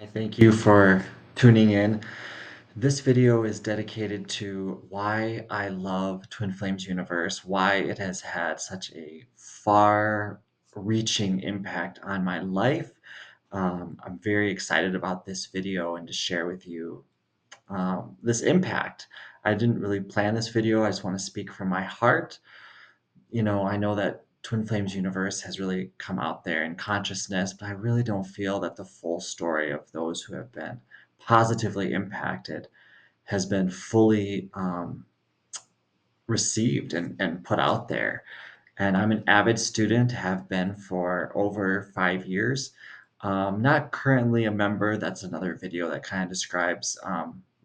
Thank you for tuning in. This video is dedicated to why I love Twin Flames Universe, why it has had such a far-reaching impact on my life. I'm very excited about this video and to share with you this impact. I didn't really plan this video. I just want to speak from my heart. I know that Twin Flames Universe has really come out there in consciousness, but I really don't feel that the full story of those who have been positively impacted has been fully received and put out there. And I'm an avid student, have been for over 5 years. Not currently a member, that's another video that kind of describes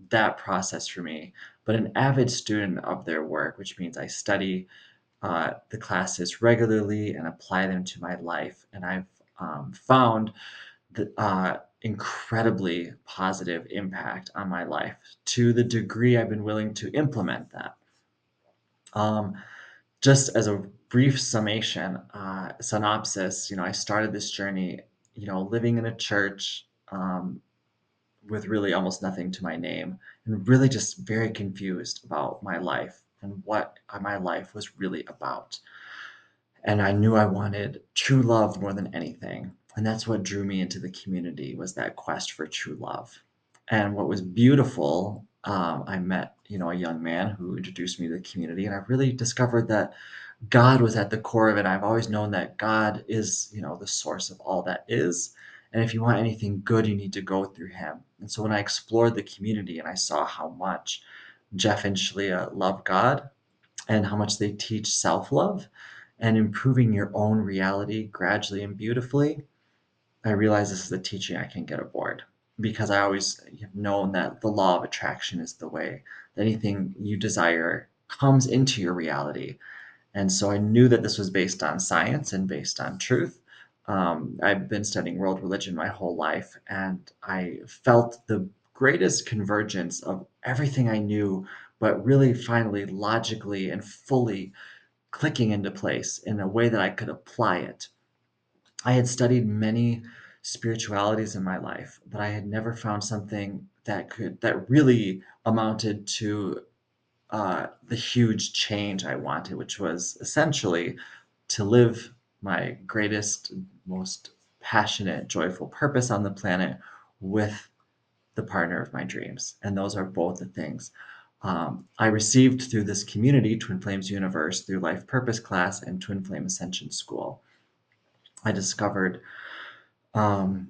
that process for me, but an avid student of their work, which means I study the classes regularly and apply them to my life. And I've found the incredibly positive impact on my life to the degree I've been willing to implement that. Um, just as a brief summation, synopsis, I started this journey, living in a church with really almost nothing to my name and really just very confused about my life and what my life was really about. And I knew I wanted true love more than anything. And that's what drew me into the community, was that quest for true love. And what was beautiful, I met, a young man who introduced me to the community, and I really discovered that God was at the core of it. I've always known that God is, the source of all that is. And if you want anything good, you need to go through him. And so when I explored the community and I saw how much Jeff and Shalia love God and how much they teach self-love and improving your own reality gradually and beautifully, I realize this is a teaching I can get aboard, because I always have known that the law of attraction is the way that anything you desire comes into your reality. And so I knew that this was based on science and based on truth. I've been studying world religion my whole life, and I felt the greatest convergence of everything I knew, but really finally logically and fully clicking into place in a way that I could apply it. I had studied many spiritualities in my life, but I had never found something that really amounted to the huge change I wanted, which was essentially to live my greatest, most passionate, joyful purpose on the planet with the partner of my dreams. And those are both the things I received through this community, Twin Flames Universe, through Life Purpose class and Twin Flame Ascension School. I discovered, um,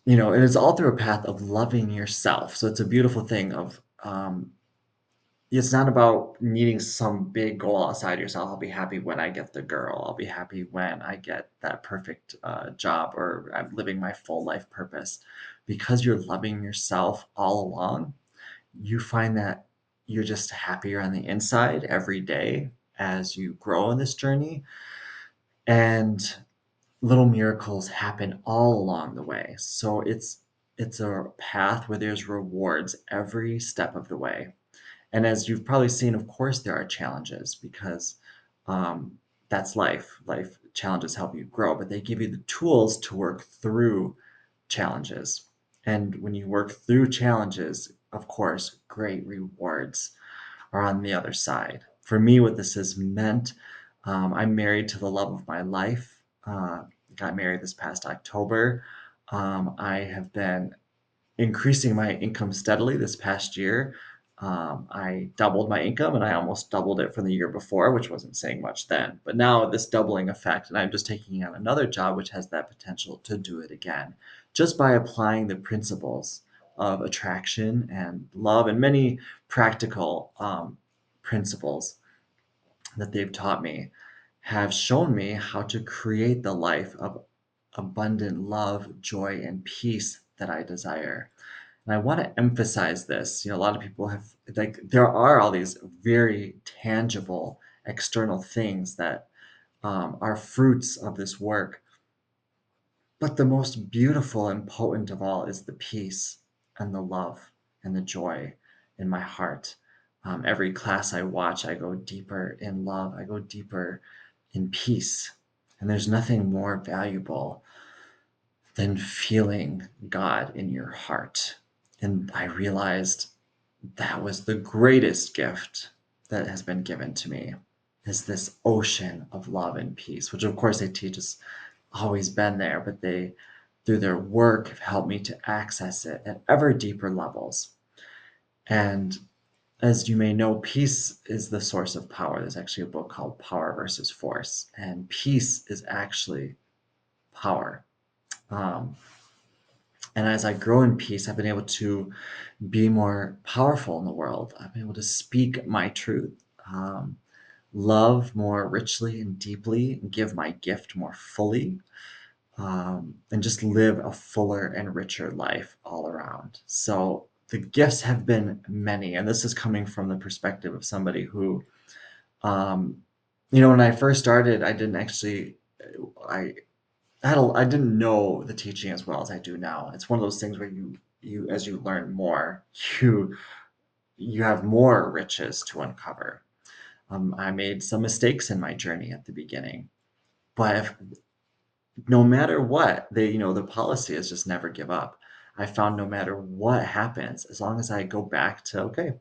it is all through a path of loving yourself. So it's a beautiful thing of, it's not about needing some big goal outside yourself. I'll be happy when I get the girl. I'll be happy when I get that perfect job, or I'm living my full life purpose. Because you're loving yourself all along, you find that you're just happier on the inside every day as you grow in this journey. And little miracles happen all along the way. So it's a path where there's rewards every step of the way. And as you've probably seen, of course, there are challenges, because um, that's life. Life challenges help you grow, but they give you the tools to work through challenges. And when you work through challenges, of course, great rewards are on the other side. For me, what this has meant, I'm married to the love of my life. Got married this past October. I have been increasing my income steadily this past year. I doubled my income, and I almost doubled it from the year before, which wasn't saying much then. But now this doubling effect, and I'm just taking on another job which has that potential to do it again, just by applying the principles of attraction and love and many practical principles that they've taught me, have shown me how to create the life of abundant love, joy, and peace that I desire. And I want to emphasize this. A lot of people have, like, there are all these very tangible external things that are fruits of this work. But the most beautiful and potent of all is the peace and the love and the joy in my heart. Every class I watch, I go deeper in love, I go deeper in peace. And there's nothing more valuable then feeling God in your heart. And I realized that was the greatest gift that has been given to me, is this ocean of love and peace, which of course they teach us always been there, but they, through their work, have helped me to access it at ever deeper levels. And as you may know, peace is the source of power. There's actually a book called Power versus Force, and peace is actually power. Um, and as I grow in peace, I've been able to be more powerful in the world. I've been able to speak my truth, love more richly and deeply, and give my gift more fully, and just live a fuller and richer life all around. So the gifts have been many, and this is coming from the perspective of somebody who, um, when I first started, I didn't actually, I I didn't know the teaching as well as I do now. It's one of those things where you as you learn more, you you have more riches to uncover. I made some mistakes in my journey at the beginning, but if, no matter what, the policy is just never give up. I found no matter what happens, as long as I go back to, okay,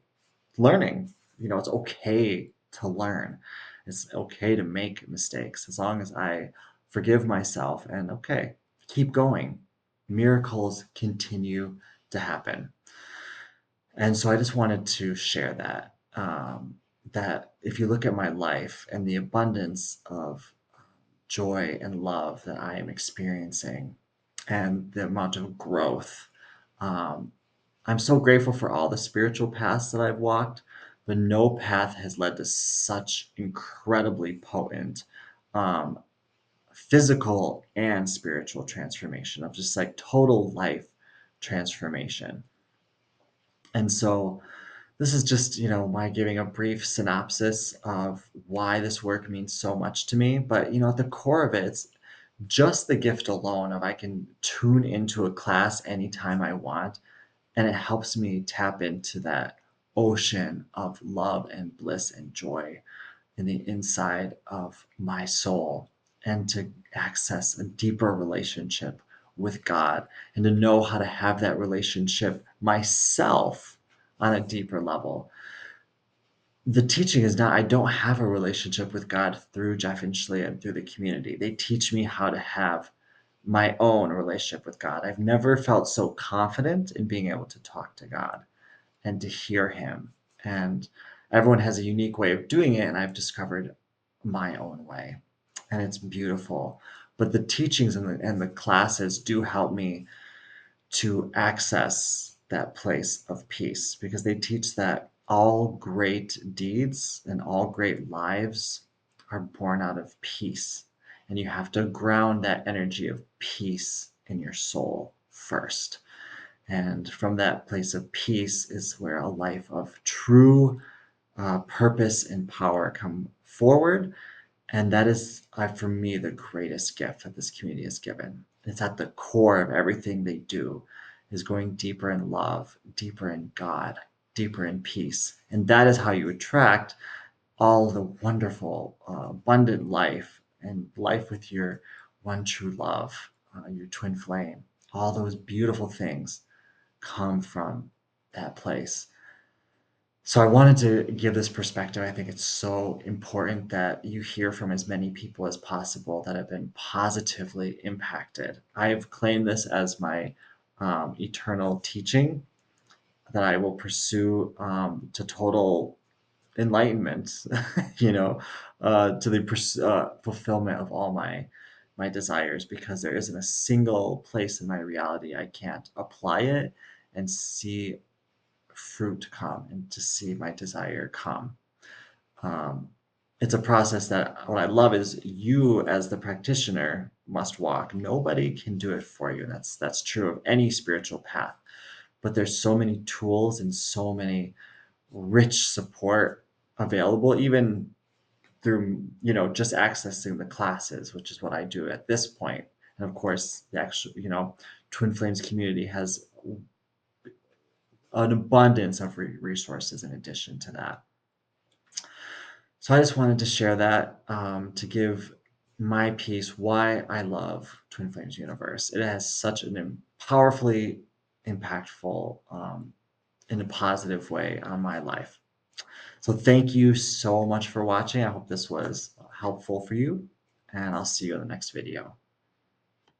learning, it's okay to learn. It's okay to make mistakes as long as I forgive myself and, okay, keep going. Miracles continue to happen. And so I just wanted to share that, that if you look at my life and the abundance of joy and love that I am experiencing and the amount of growth, um, I'm so grateful for all the spiritual paths that I've walked, but no path has led to such incredibly potent um, physical and spiritual transformation, of just like total life transformation. And so this is just, my giving a brief synopsis of why this work means so much to me. But, at the core of it, it's just the gift alone of I can tune into a class anytime I want, and it helps me tap into that ocean of love and bliss and joy in the inside of my soul, and to access a deeper relationship with God, and to know how to have that relationship myself on a deeper level. The teaching is not, I don't have a relationship with God through Jeff and Shleah and through the community. They teach me how to have my own relationship with God. I've never felt so confident in being able to talk to God and to hear Him. And everyone has a unique way of doing it, and I've discovered my own way, and it's beautiful. But the teachings and the classes do help me to access that place of peace, because they teach that all great deeds and all great lives are born out of peace. And you have to ground that energy of peace in your soul first. And from that place of peace is where a life of true purpose and power come forward. And that is, for me, the greatest gift that this community has given. It's at the core of everything they do, is going deeper in love, deeper in God, deeper in peace. And that is how you attract all the wonderful, abundant life and life with your one true love, your twin flame. All those beautiful things come from that place. So I wanted to give this perspective. I think it's so important that you hear from as many people as possible that have been positively impacted. I've claimed this as my eternal teaching that I will pursue to total enlightenment, you know, to the fulfillment of all my desires, because there isn't a single place in my reality I can't apply it and see fruit come, and to see my desire come. Um, it's a process that, what I love is, you as the practitioner must walk. Nobody can do it for you. That's true of any spiritual path. But there's so many tools and so many rich support available, even through, just accessing the classes, which is what I do at this point. And of course, the actual, Twin Flames community has an abundance of resources in addition to that. So I just wanted to share that, to give my piece, why I love Twin Flames Universe. It has such an powerfully impactful, in a positive way on my life. So thank you so much for watching. I hope this was helpful for you, and I'll see you in the next video.